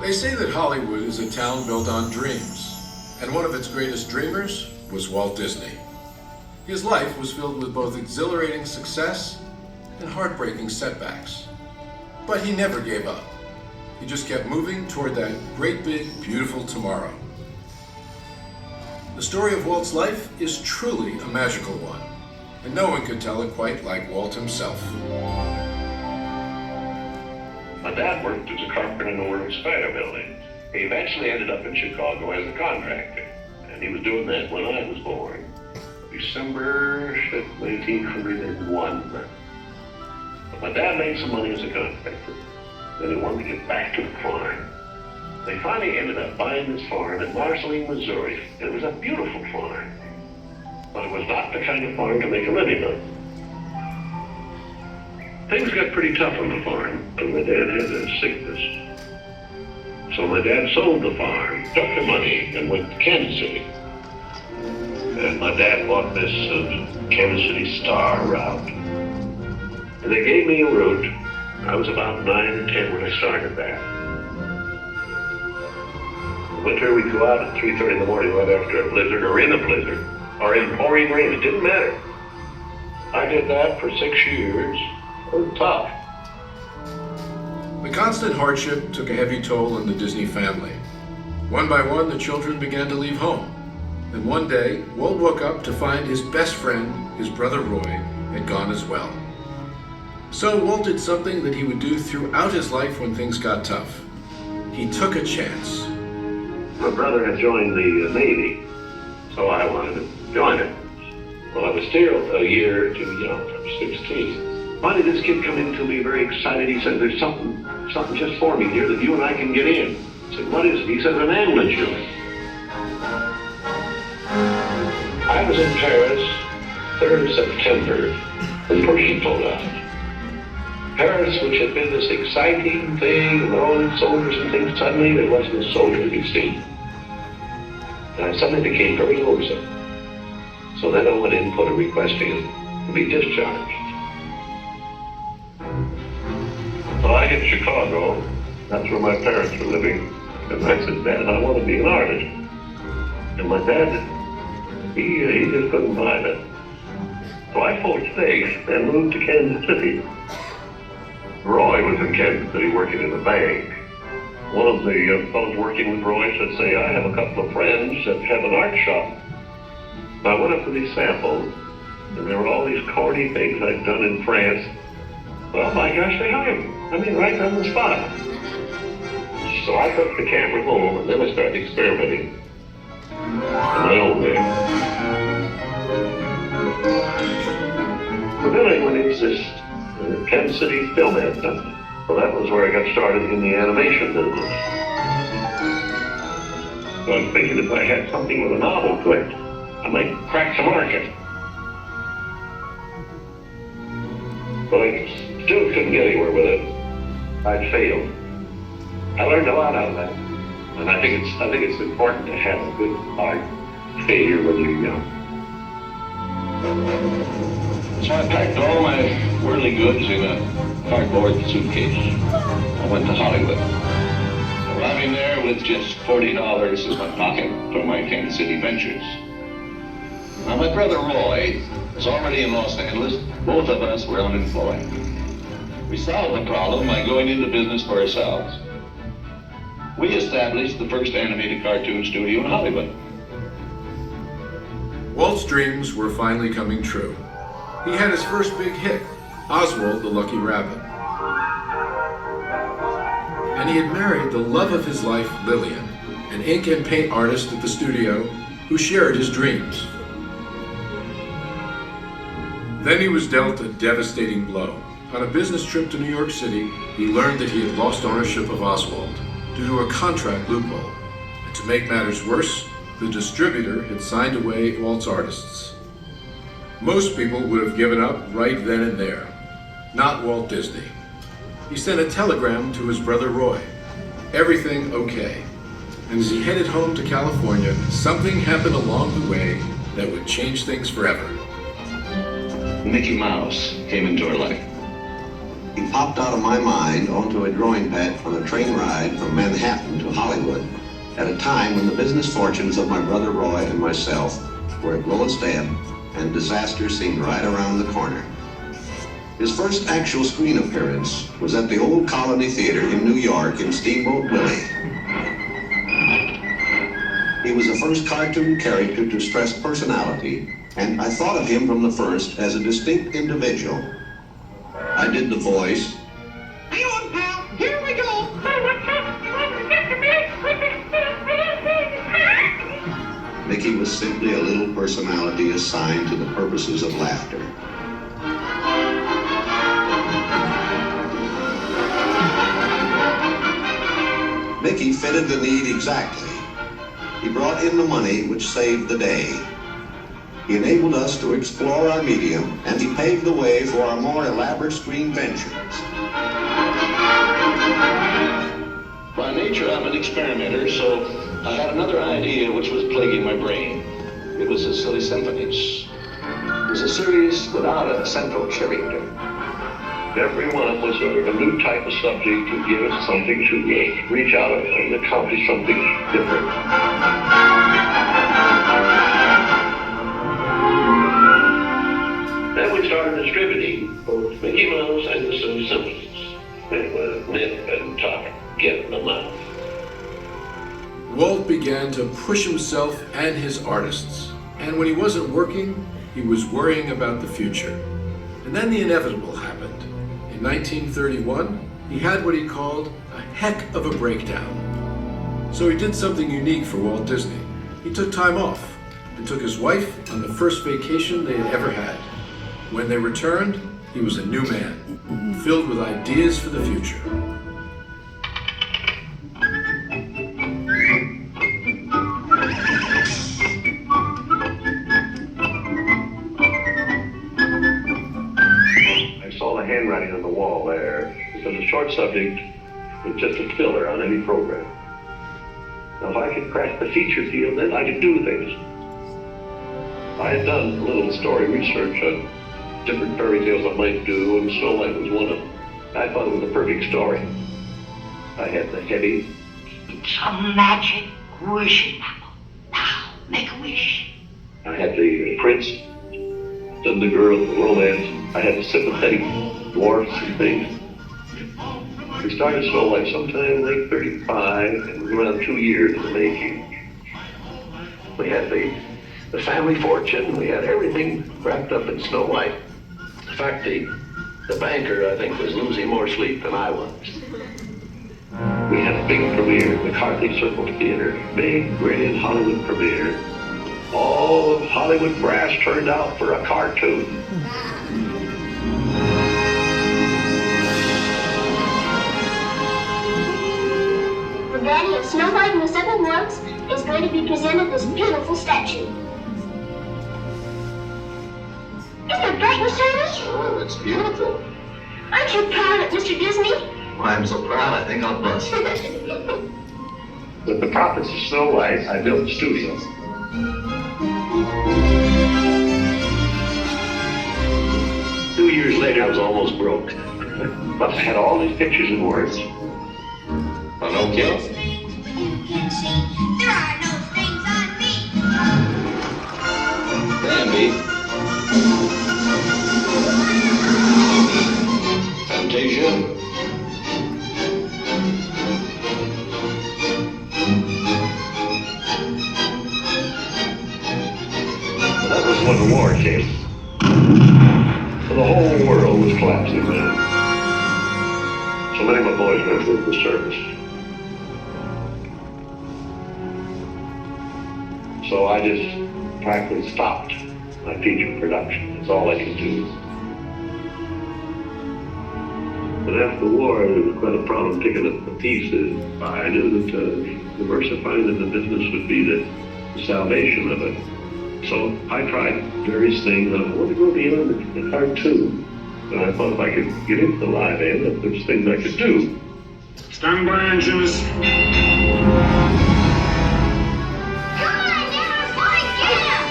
They say that Hollywood is a town built on dreams, and one of its greatest dreamers was Walt Disney. His life was filled with both exhilarating success and heartbreaking setbacks. But he never gave up. He just kept moving toward that great big, beautiful tomorrow. The story of Walt's life is truly a magical one, and no one could tell it quite like Walt himself. My dad worked as a carpenter in the World's Fair building. He eventually ended up in Chicago as a contractor, and he was doing that when I was born, December 1901. But my dad made some money as a contractor. Then he wanted to get back to the farm. They finally ended up buying this farm in Marceline, Missouri. It was a beautiful farm, but it was not the kind of farm to make a living on. Things got pretty tough on the farm, and my dad had a sickness. So my dad sold the farm, took the money, and went to Kansas City. And my dad bought this Kansas City Star route. And they gave me a route. I was about 9 or 10 when I started that. In winter, we'd go out at 3:30 in the morning right after a blizzard, or in a blizzard, or in pouring rain. It didn't matter. I did that for 6 years. It was tough. The constant hardship took a heavy toll on the Disney family. One by one, the children began to leave home. And one day, Walt woke up to find his best friend, his brother Roy, had gone as well. So Walt did something that he would do throughout his life when things got tough. He took a chance. My brother had joined the Navy, so I wanted to join it. Well, I was still a year too young. I was 16. Finally, this kid come in to me very excited. He said, "There's something just forming here that you and I can get in." I said, "What is it?" He said, "An ambulance unit." I was in Paris, 3rd of September, when Pershing pulled out. Paris, which had been this exciting thing, and all these soldiers and things, suddenly there wasn't a soldier to be seen. And I suddenly became very lonesome. So then I went in and put a request in to be discharged. So I hit Chicago. That's where my parents were living. And I said, "Dad, I want to be an artist." And my dad, he just couldn't buy that. So I pulled stakes and moved to Kansas City. Roy was in Kansas City working in a bank. One of the fellows working with Roy said, "Say, I have a couple of friends that have an art shop." So I went up to these samples, and there were all these corny things I'd done in France. Well, my gosh, they hired me. I mean, right on the spot. So I took the camera home, and then I started experimenting in my own way. So then I went into this Kansas City Film Ed. So that was where I got started in the animation business. So I figured if I had something with a novel to it, I might crack the market. But I still couldn't get anywhere with it. I'd failed. I learned a lot out of that. And I think it's important to have a good art failure when you're young. So I packed all my worldly goods in a cardboard suitcase. I went to Hollywood. Arriving there with just $40 in my pocket from my Kansas City ventures. Now my brother Roy was already in Los Angeles. Both of us were unemployed. We solved the problem by going into business for ourselves. We established the first animated cartoon studio in Hollywood. Walt's dreams were finally coming true. He had his first big hit, Oswald the Lucky Rabbit. And he had married the love of his life, Lillian, an ink and paint artist at the studio who shared his dreams. Then he was dealt a devastating blow. On a business trip to New York City, he learned that he had lost ownership of Oswald due to a contract loophole. And to make matters worse, the distributor had signed away Walt's artists. Most people would have given up right then and there. Not Walt Disney. He sent a telegram to his brother Roy. Everything okay. And as he headed home to California, something happened along the way that would change things forever. Mickey Mouse came into our life. He popped out of my mind onto a drawing pad on a train ride from Manhattan to Hollywood at a time when the business fortunes of my brother Roy and myself were at lowest ebb and disaster seemed right around the corner. His first actual screen appearance was at the Old Colony Theater in New York in Steamboat Willie. He was the first cartoon character to stress personality, and I thought of him from the first as a distinct individual. I did the voice. Hang on, pal. Here we go. Mickey was simply a little personality assigned to the purposes of laughter. Mickey fitted the need exactly. He brought in the money which saved the day. He enabled us to explore our medium, and he paved the way for our more elaborate screen ventures. By nature, I'm an experimenter, so I had another idea which was plaguing my brain. It was the Silly Symphonies. It was a series without a central character. Every one was a new type of subject to give us something to reach out and accomplish something different. Then we started distributing both Mickey Mouse and the Silly Symphonies. It was nip and tuck, getting them out. Walt began to push himself and his artists, and when he wasn't working, he was worrying about the future. And then the inevitable happened. In 1931, he had what he called a heck of a breakdown. So he did something unique for Walt Disney. He took time off and took his wife on the first vacation they had ever had. When they returned, he was a new man, filled with ideas for the future. Handwriting on the wall there, because a short subject is just a filler on any program. Now, if I could crack the feature field, then I could do things. I had done a little story research on different fairy tales I might do, and Snow White was one of them. I thought it was a perfect story. I had the heavy. It's a magic wishing apple. Now, make a wish. I had the prince, then the girl, the romance. I had the sympathetic dwarfs and things. We started Snow White sometime late 35, and it was around 2 years in the making. We had the family fortune, we had everything wrapped up in Snow White. In fact, the banker, I think, was losing more sleep than I was. We had a big premiere, the Carthay Circle Theater, big, grand Hollywood premiere. All of Hollywood brass turned out for a cartoon. The Daddy of Snow White and the Seven Dwarfs is going to be presented this beautiful statue. Isn't it bright and shiny? Oh, it's beautiful. Aren't you proud of it, Mr. Disney? I'm so proud I think I'll bust. With the profits of Snow White, I built the studio. Two years later, I was almost broke. But I had all these pictures and words. Pinocchio? There are no strings on me. Bambi. Fantasia. That was when the war came. The whole world was collapsing then. So many of my boys went with the service. So I just practically stopped my feature production. That's all I could do. But after the war, it was quite a problem picking up the pieces. I knew that diversifying in the business would be the salvation of it. So I tried various things. I wanted to go beyond the cartoon. And I thought if I could get into the live end, that there's things I could do. Stand by, engines. Come on, never fight, get him!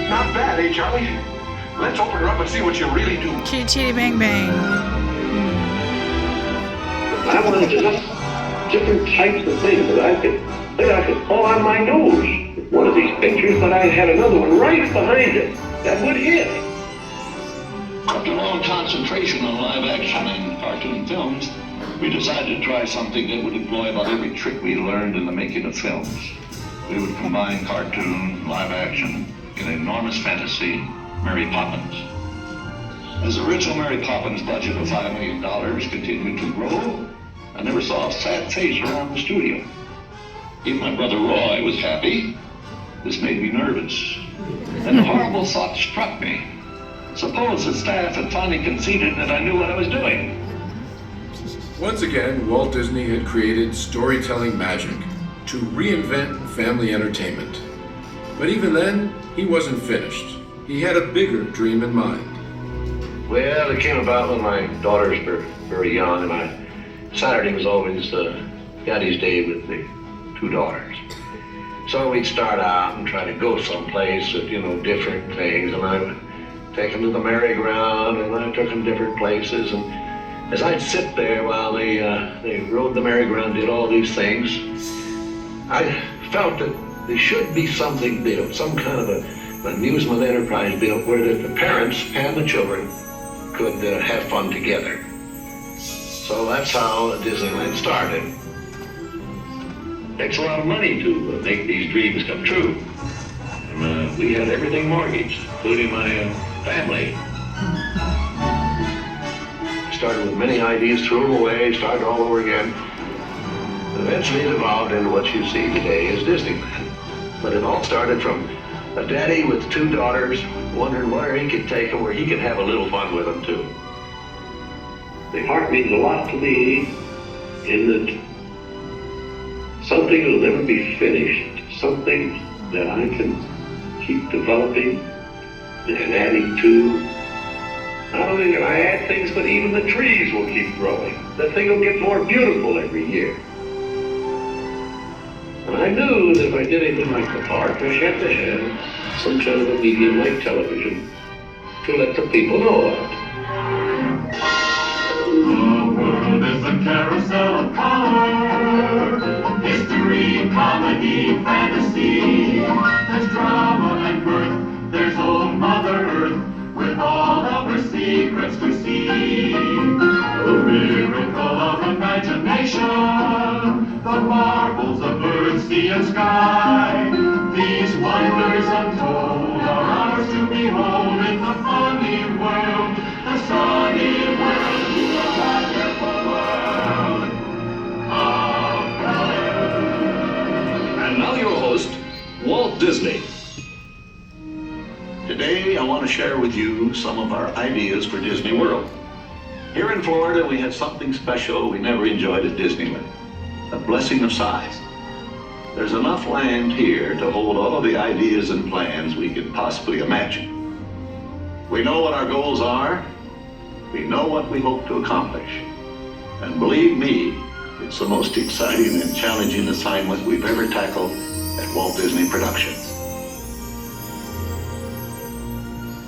Not bad, eh, Charlie? Let's open her up and see what you really do. Chitty Chitty Bang Bang. I wanted to just different types of things that I could pull on my nose with one of these pictures, but I had another one right behind it that would hit. After long concentration on live action and cartoon films, we decided to try something that would employ about every trick we learned in the making of films. We would combine cartoon, live action, in enormous fantasy, Mary Poppins. As the original Mary Poppins budget of $5 million continued to grow, I never saw a sad face around the studio. Even my brother Roy was happy. This made me nervous. And a horrible thought struck me. Suppose the staff had finally conceded that I knew what I was doing. Once again, Walt Disney had created storytelling magic to reinvent family entertainment. But even then, he wasn't finished. He had a bigger dream in mind. Well, it came about when my daughters were very young, and Saturday was always Daddy's Day with the two daughters. So we'd start out and try to go someplace with, different things, and I would take them to the merry-go-round, and I took them different places, and as I'd sit there while they rode the merry-go-round, did all these things, I felt that there should be something built, some kind of an amusement enterprise built where the parents and the children could have fun together. So that's how Disneyland started. It takes a lot of money to make these dreams come true. And we had everything mortgaged, including my family. Started with many ideas, threw them away, started all over again. Eventually it evolved into what you see today as Disneyland. But it all started from a daddy with two daughters wondering where he could take them, where he could have a little fun with them too. The heart means a lot to me in that something will never be finished, something that I can keep developing and adding to. Not only can I add things, but even the trees will keep growing. The thing will get more beautiful every year. And I knew that if I did anything like the park, I had to have some kind of a medium like television to let the people know of it. The world is a carousel of color, history, comedy, fantasy. There's drama and mirth, there's old Mother Earth, with all of her secrets to see. The miracle of imagination, the marvels of earth, sea, and sky. These wonders untold are ours to behold in the funny world, the sunny world, the wonderful world of color. And now your host, Walt Disney. Today, I want to share with you some of our ideas for Disney World. Here in Florida, we have something special we never enjoyed at Disneyland, a blessing of size. There's enough land here to hold all of the ideas and plans we could possibly imagine. We know what our goals are, we know what we hope to accomplish, and believe me, it's the most exciting and challenging assignment we've ever tackled at Walt Disney Productions.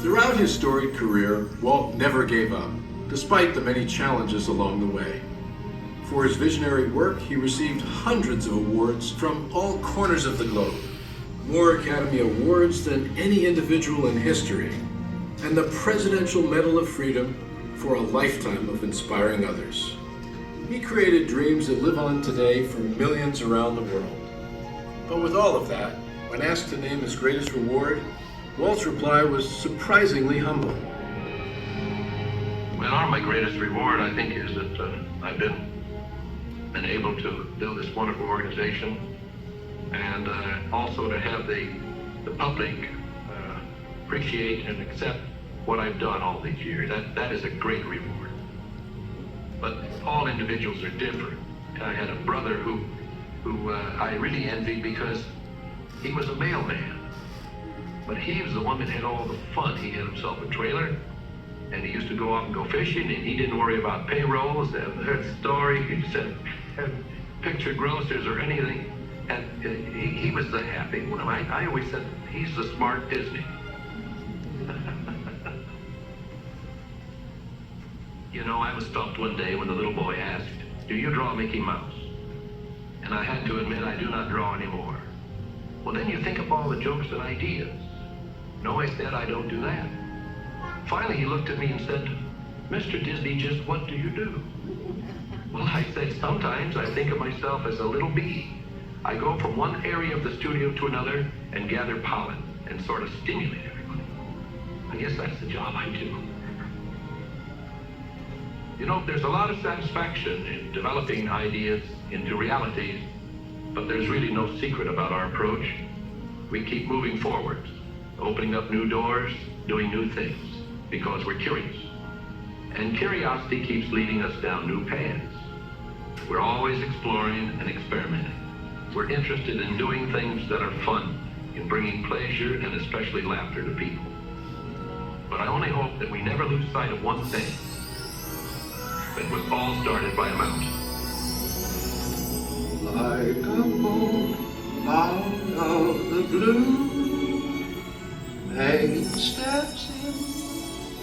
Throughout his storied career, Walt never gave up, despite the many challenges along the way. For his visionary work, he received hundreds of awards from all corners of the globe, more Academy Awards than any individual in history, and the Presidential Medal of Freedom for a lifetime of inspiring others. He created dreams that live on today for millions around the world. But with all of that, when asked to name his greatest reward, Walt's reply was surprisingly humble. Well, my greatest reward, I think, is that I've been able to build this wonderful organization, and also to have the public appreciate and accept what I've done all these years. That is a great reward. But all individuals are different. I had a brother who I really envied because he was a mailman. But he was the one that had all the fun. He had himself a trailer, and he used to go out and go fishing, and he didn't worry about payrolls and their story. He said, picture grocers or anything. And he was the happy one. I always said, he's the smart Disney. You know, I was stumped one day when the little boy asked, "Do you draw Mickey Mouse?" And I had to admit I do not draw anymore. "Well, then you think up all the jokes and ideas." "No," I said, "I don't do that." Finally, he looked at me and said, "Mr. Disney, just what do you do?" Well, I said, "Sometimes I think of myself as a little bee. I go from one area of the studio to another and gather pollen and sort of stimulate everybody. I guess that's the job I do." You know, there's a lot of satisfaction in developing ideas into realities, but there's really no secret about our approach. We keep moving forward, opening up new doors, doing new things, because we're curious. And curiosity keeps leading us down new paths. We're always exploring and experimenting. We're interested in doing things that are fun, in bringing pleasure and especially laughter to people. But I only hope that we never lose sight of one thing. That was all started by a mouse. Like a bolt out of the blue, Peggy steps in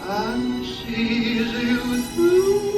and sees you through.